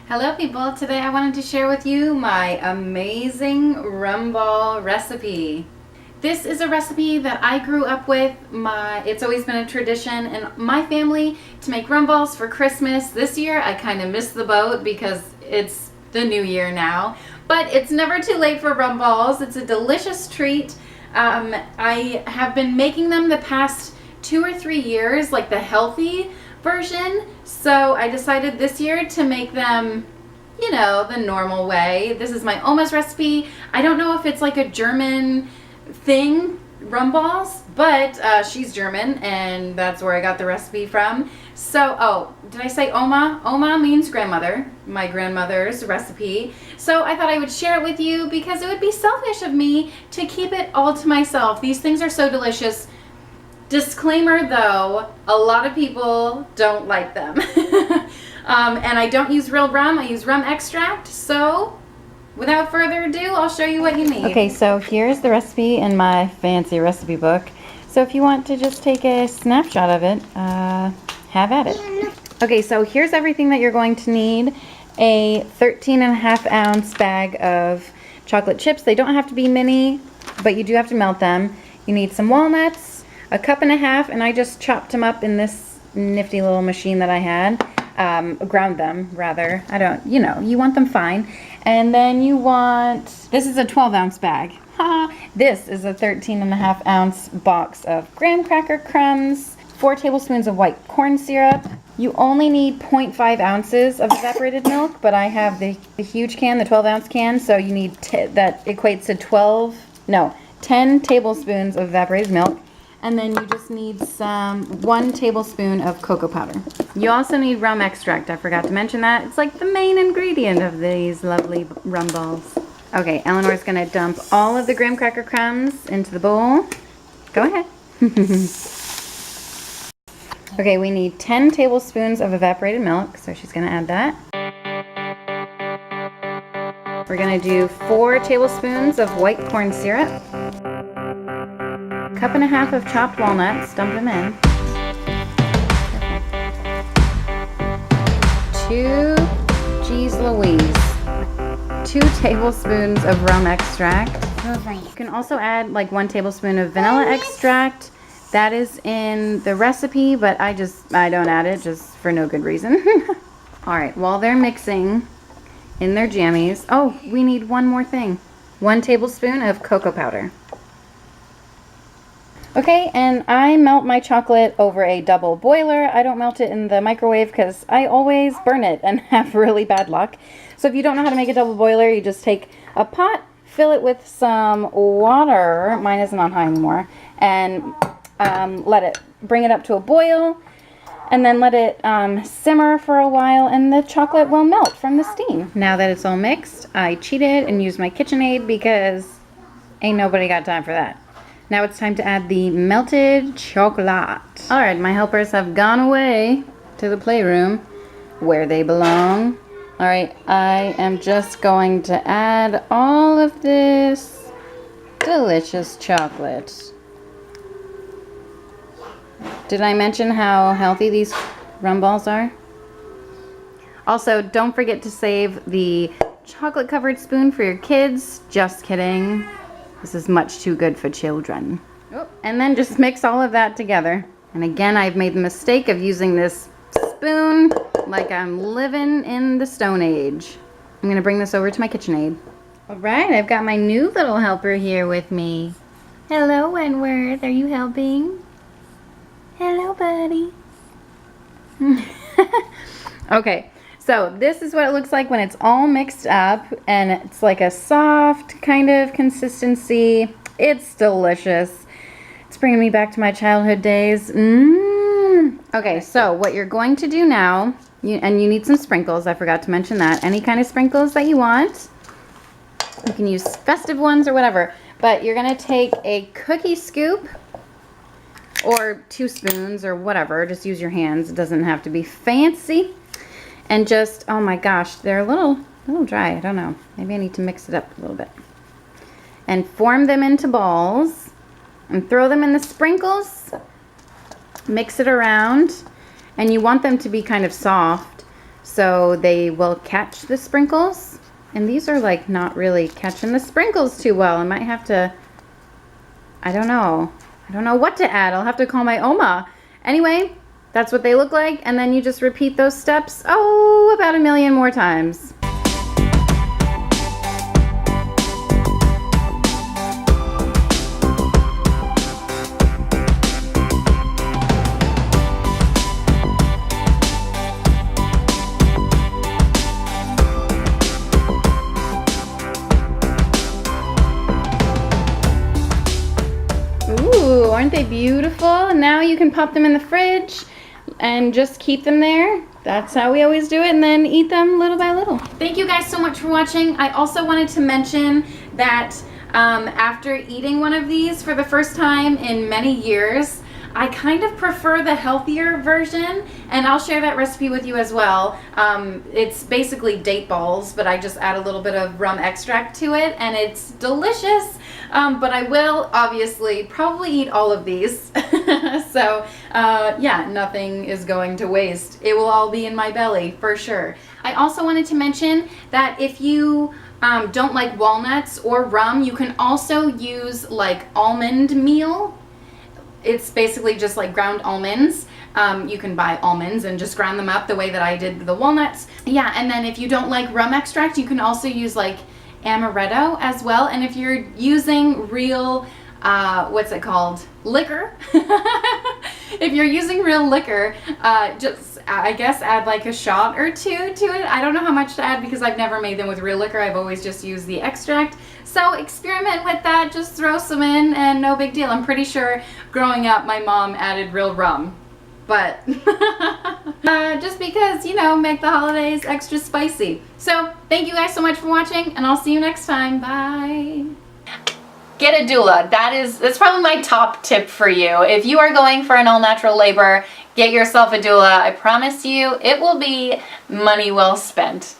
Hello people, today I wanted to share with you my amazing rum ball recipe. This is a recipe that I grew up with. It's always been a tradition in my family to make rum balls for Christmas. This year I kind of missed the boat because it's the new year now, but it's never too late for rum balls. It's a delicious treat. I have been making them the past 2 or 3 years, like the healthy version. So I decided this year to make them, you know, the normal way. This is my Oma's recipe. I don't know if it's like a German thing, rum balls, but she's German and that's where I got the recipe from. So, oh, did I say Oma? Oma means grandmother, my grandmother's recipe. So I thought I would share it with you because it would be selfish of me to keep it all to myself. These things are so delicious. Disclaimer though, a lot of people don't like them. And I don't use real rum, I use rum extract. So without further ado, I'll show you what you need. Okay, so here's the recipe in my fancy recipe book. So if you want to just take a snapshot of it, have at it. Okay, so here's everything that you're going to need. A 13.5-ounce bag of chocolate chips. They don't have to be mini, but you do have to melt them. You need some walnuts, a cup and a half, and I just chopped them up in this nifty little machine that I had. Ground them, rather. I don't, you know, you want them fine. And then you want, this is a 12-ounce bag. This is a 13.5-ounce box of graham cracker crumbs, 4 tablespoons of white corn syrup. You only need 0.5 ounces of evaporated milk, but I have the huge can, the 12-ounce can, so you need, that equates to 10 tablespoons of evaporated milk. And then you just need 1 tablespoon of cocoa powder. You also need rum extract. I forgot to mention that. It's like the main ingredient of these lovely rum balls. Okay, Eleanor's gonna dump all of the graham cracker crumbs into the bowl. Go ahead. Okay, we need 10 tablespoons of evaporated milk, so she's gonna add that. We're gonna do 4 tablespoons of white corn syrup. Cup and a half of chopped walnuts, dump them in. 2 tablespoons of rum extract. You can also add like 1 tablespoon of vanilla extract. That is in the recipe, but I don't add it just for no good reason. Alright, while they're mixing in their jammies, oh, we need one more thing. 1 tablespoon of cocoa powder. Okay, and I melt my chocolate over a double boiler. I don't melt it in the microwave because I always burn it and have really bad luck. So if you don't know how to make a double boiler, you just take a pot, fill it with some water, mine isn't on high anymore, and bring it up to a boil, and then let it simmer for a while, and the chocolate will melt from the steam. Now that it's all mixed, I cheated and used my KitchenAid because ain't nobody got time for that. Now it's time to add the melted chocolate. Alright, my helpers have gone away to the playroom where they belong. Alright, I am just going to add all of this delicious chocolate. Did I mention how healthy these rum balls are? Also, don't forget to save the chocolate covered spoon for your kids. Just kidding. This is much too good for children. Oh, and then just mix all of that together. And again, I've made the mistake of using this spoon like I'm living in the Stone Age. I'm gonna bring this over to my KitchenAid. All right, I've got my new little helper here with me. Hello, Wentworth, are you helping? Hello, buddy. Okay. So this is what it looks like when it's all mixed up, and it's like a soft kind of consistency. It's delicious. It's bringing me back to my childhood days. Okay, so what you're going to do now, and you need some sprinkles. I forgot to mention that. Any kind of sprinkles that you want. You can use festive ones or whatever. But you're going to take a cookie scoop or 2 spoons or whatever. Just use your hands. It doesn't have to be fancy. And just, oh my gosh, they're a little dry. I don't know. Maybe I need to mix it up a little bit. And form them into balls. And throw them in the sprinkles. Mix it around. And you want them to be kind of soft. so they will catch the sprinkles. And these are like not really catching the sprinkles too well. I might have to, I don't know what to add. I'll have to call my Oma. Anyway, that's what they look like, and then you just repeat those steps, oh, about a million more times. Ooh, aren't they beautiful? Now you can pop them in the fridge and just keep them there. That's how we always do it, and then eat them little by little. Thank you guys so much for watching. I also wanted to mention that after eating one of these for the first time in many years, I kind of prefer the healthier version, and I'll share that recipe with you as well. It's basically date balls, but I just add a little bit of rum extract to it, and it's delicious. But I will obviously probably eat all of these. So yeah, nothing is going to waste. It will all be in my belly for sure. I also wanted to mention that if you don't like walnuts or rum, you can also use like almond meal. It's basically just like ground almonds. You can buy almonds and just ground them up the way that I did the walnuts. Yeah, and then if you don't like rum extract, you can also use like amaretto as well. And if you're using real, what's it called? Liquor. If you're using real liquor, just, I guess, add like a shot or two to it. I don't know how much to add because I've never made them with real liquor. I've always just used the extract. So experiment with that, just throw some in and no big deal. I'm pretty sure growing up my mom added real rum, but just because, you know, make the holidays extra spicy. So thank you guys so much for watching, and I'll see you next time. Bye. Get a doula. That's probably my top tip for you. If you are going for an all-natural labor, get yourself a doula. I promise you it will be money well spent.